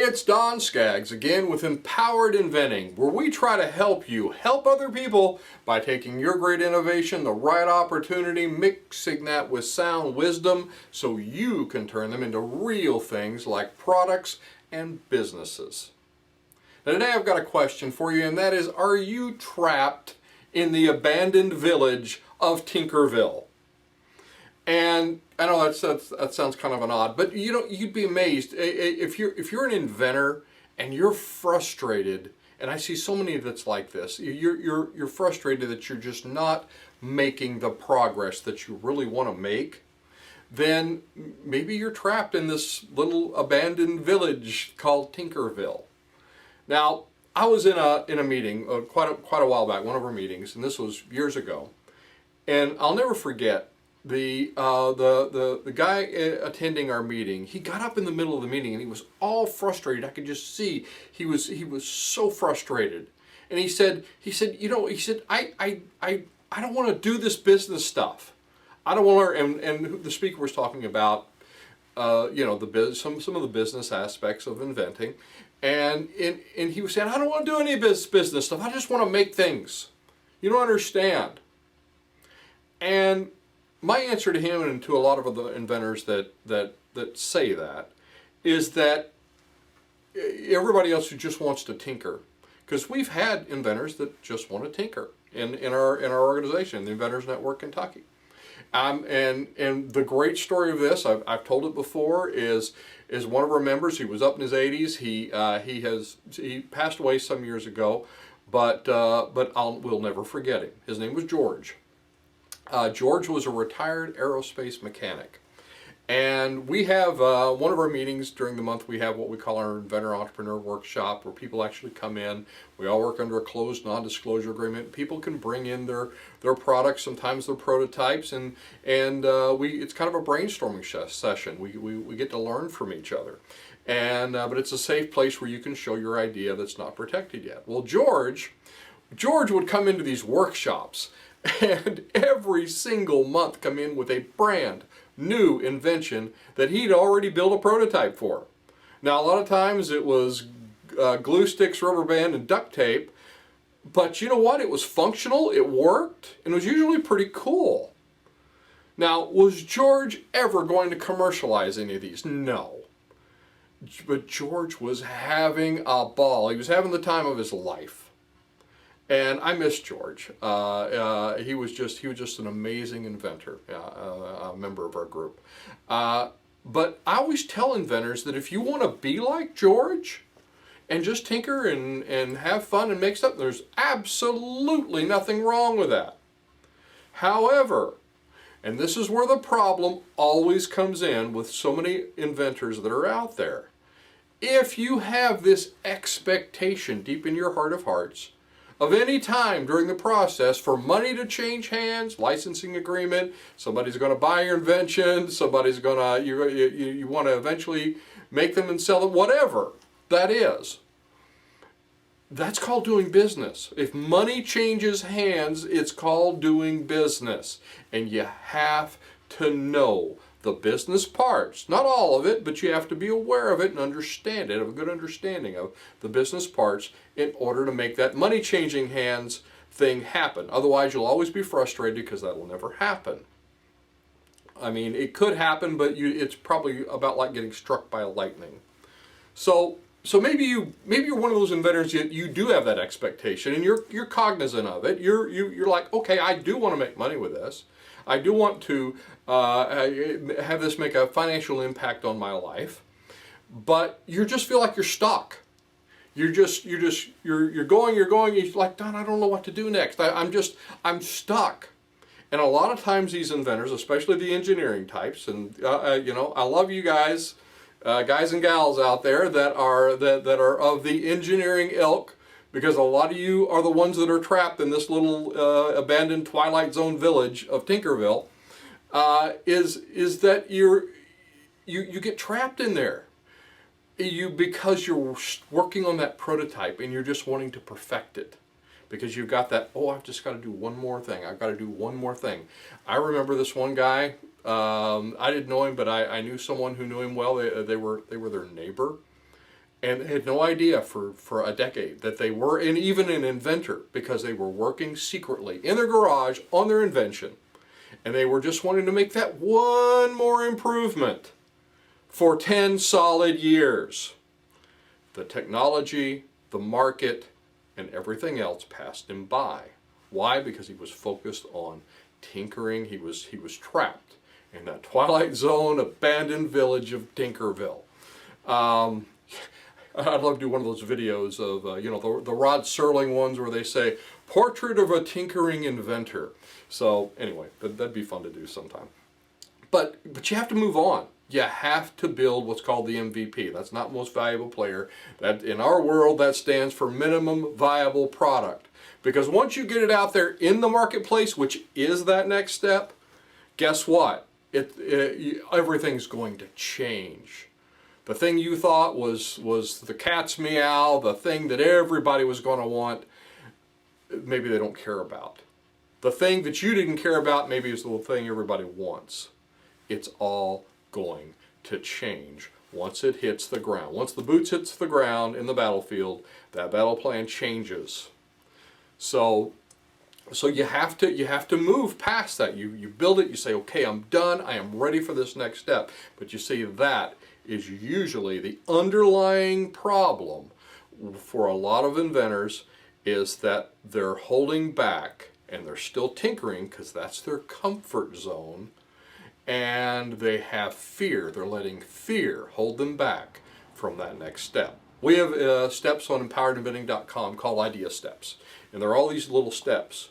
it's Don Skaggs again with Empowered Inventing, where we try to help you help other people by taking your great innovation, the right opportunity, mixing that with sound wisdom so you can turn them into real things like products and businesses. Now today I've got a question for you, and that is, are you trapped in the abandoned village of Tinkerville? And I know that sounds kind of an odd, but you'd be amazed if you're an inventor and you're frustrated. And I see so many that's like this. You're frustrated that you're just not making the progress that you really want to make. Then maybe you're trapped in this little abandoned village called Tinkerville. Now, I was in a meeting quite a while back, one of our meetings, and this was years ago. And I'll never forget. The guy attending our meeting, he got up in the middle of the meeting and he was all frustrated. I could just see he was so frustrated. And he said, I don't want to do this business stuff. I don't want to. And the speaker was talking about some of the business aspects of inventing, and he was saying, I don't want to do any of this business stuff. I just want to make things. You don't understand. And my answer to him and to a lot of the inventors that say that is that everybody else who just wants to tinker, because we've had inventors that just want to tinker in our organization, the Inventors Network Kentucky. And the great story of this, I've told it before, is one of our members. He was up in his 80s. He passed away some years ago, but we'll never forget him. His name was George. George was a retired aerospace mechanic, and we have one of our meetings during the month. We have what we call our Inventor Entrepreneur Workshop, where people actually come in. We all work under a closed non-disclosure agreement. People can bring in their products, sometimes their prototypes, and it's kind of a brainstorming session. We get to learn from each other, but it's a safe place where you can show your idea that's not protected yet. Well, George would come into these workshops and every single month come in with a brand new invention that he'd already built a prototype for. Now, a lot of times it was glue sticks, rubber band, and duct tape, but you know what? It was functional, it worked, and it was usually pretty cool. Now, was George ever going to commercialize any of these? No. But George was having a ball. He was having the time of his life. And I miss George. He was just an amazing inventor, a member of our group. But I always tell inventors that if you want to be like George and just tinker and have fun and make stuff, there's absolutely nothing wrong with that. However, and this is where the problem always comes in with so many inventors that are out there, if you have this expectation deep in your heart of hearts of any time during the process for money to change hands, licensing agreement, somebody's going to buy your invention, somebody's going to, you want to eventually make them and sell them, whatever that is, that's called doing business. If money changes hands, it's called doing business. And you have to know the business parts. Not all of it, but you have to be aware of it and understand it, have a good understanding of the business parts in order to make that money changing hands thing happen. Otherwise, you'll always be frustrated because that will never happen. I mean, it could happen, but it's probably about like getting struck by lightning. So maybe you're one of those inventors that you do have that expectation and you're cognizant of it. You're like, okay, I do want to make money with this. I do want to have this make a financial impact on my life, but you just feel like you're stuck. You're going. You're like, Don, I don't know what to do next. I'm stuck. And a lot of times these inventors, especially the engineering types, and I love you guys, guys and gals out there that are of the engineering ilk, because a lot of you are the ones that are trapped in this little abandoned Twilight Zone village of Tinkerville. Is that you get trapped in there, because you're working on that prototype and you're just wanting to perfect it, because you've got that, oh, I've just got to do one more thing. I've got to do one more thing. I remember this one guy. I didn't know him, but I knew someone who knew him well. They were their neighbor. And they had no idea for a decade that they were, and even an inventor, because they were working secretly in their garage on their invention. And they were just wanting to make that one more improvement for 10 solid years. The technology, the market, and everything else passed him by. Why? Because he was focused on tinkering. He was trapped in that Twilight Zone abandoned village of Tinkerville. I'd love to do one of those videos of, you know, the Rod Serling ones where they say, Portrait of a Tinkering Inventor. So anyway, that'd be fun to do sometime. But you have to move on. You have to build what's called the MVP. That's not most valuable player. That, in our world, that stands for minimum viable product. Because once you get it out there in the marketplace, which is that next step, guess what? Everything's going to change. The thing you thought was the cat's meow, the thing that everybody was going to want, maybe they don't care about. The thing that you didn't care about maybe is the thing everybody wants. It's all going to change once it hits the ground. Once the boots hits the ground in the battlefield, that battle plan changes. So you have to move past that. You build it, you say, okay, I'm done, I am ready for this next step. But you see, that is usually the underlying problem for a lot of inventors, is that they're holding back and they're still tinkering because that's their comfort zone, and they have fear. They're letting fear hold them back from that next step. We have steps on empoweredinventing.com called idea steps, and there are all these little steps.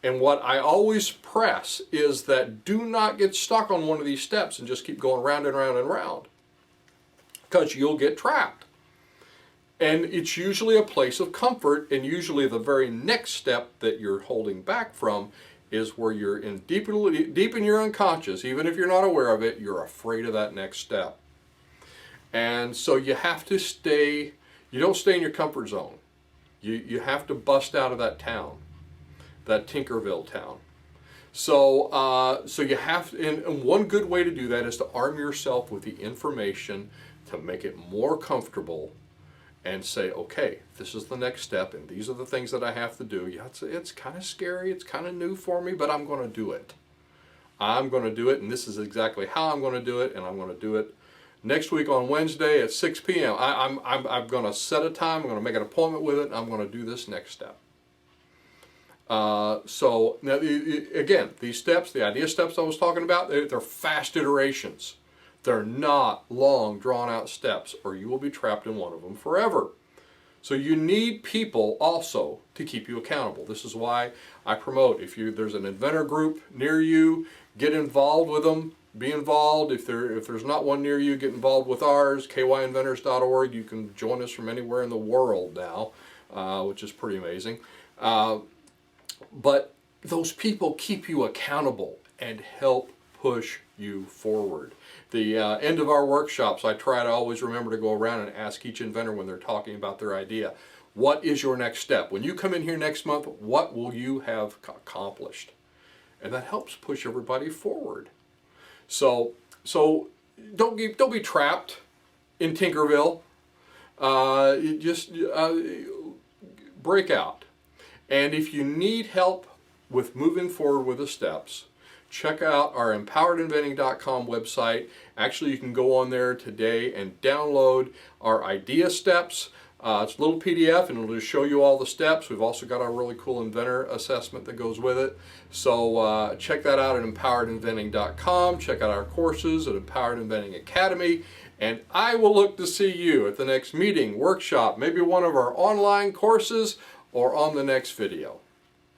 And what I always press is that do not get stuck on one of these steps and just keep going round and round and round, because you'll get trapped. And it's usually a place of comfort, and usually the very next step that you're holding back from is where you're in deep in your unconscious. Even if you're not aware of it, you're afraid of that next step. And so you have to stay, you don't stay in your comfort zone. You have to bust out of that town, that Tinkerville town. So you have to, and one good way to do that is to arm yourself with the information to make it more comfortable, and say, okay, this is the next step, and these are the things that I have to do. Yeah, it's kind of scary, it's kind of new for me, but I'm going to do it. I'm going to do it, and this is exactly how I'm going to do it, and I'm going to do it next week on Wednesday at 6 p.m. I'm going to set a time, I'm going to make an appointment with it, and I'm going to do this next step. So, now, again, these steps, the idea steps I was talking about, they're fast iterations. They're not long, drawn-out steps, or you will be trapped in one of them forever. So you need people also to keep you accountable. This is why I promote, if there's an inventor group near you, get involved with them. Be involved. If there's not one near you, get involved with ours, kyinventors.org. You can join us from anywhere in the world now, which is pretty amazing. But those people keep you accountable and help push you forward. The end of our workshops, I try to always remember to go around and ask each inventor when they're talking about their idea, what is your next step? When you come in here next month, what will you have accomplished? And that helps push everybody forward. So don't be trapped in Tinkerville. Just break out. And if you need help with moving forward with the steps, check out our empoweredinventing.com website. Actually, you can go on there today and download our idea steps. It's a little PDF, and it'll just show you all the steps. We've also got our really cool inventor assessment that goes with it. So check that out at empoweredinventing.com. Check out our courses at Empowered Inventing Academy. And I will look to see you at the next meeting, workshop, maybe one of our online courses, or on the next video.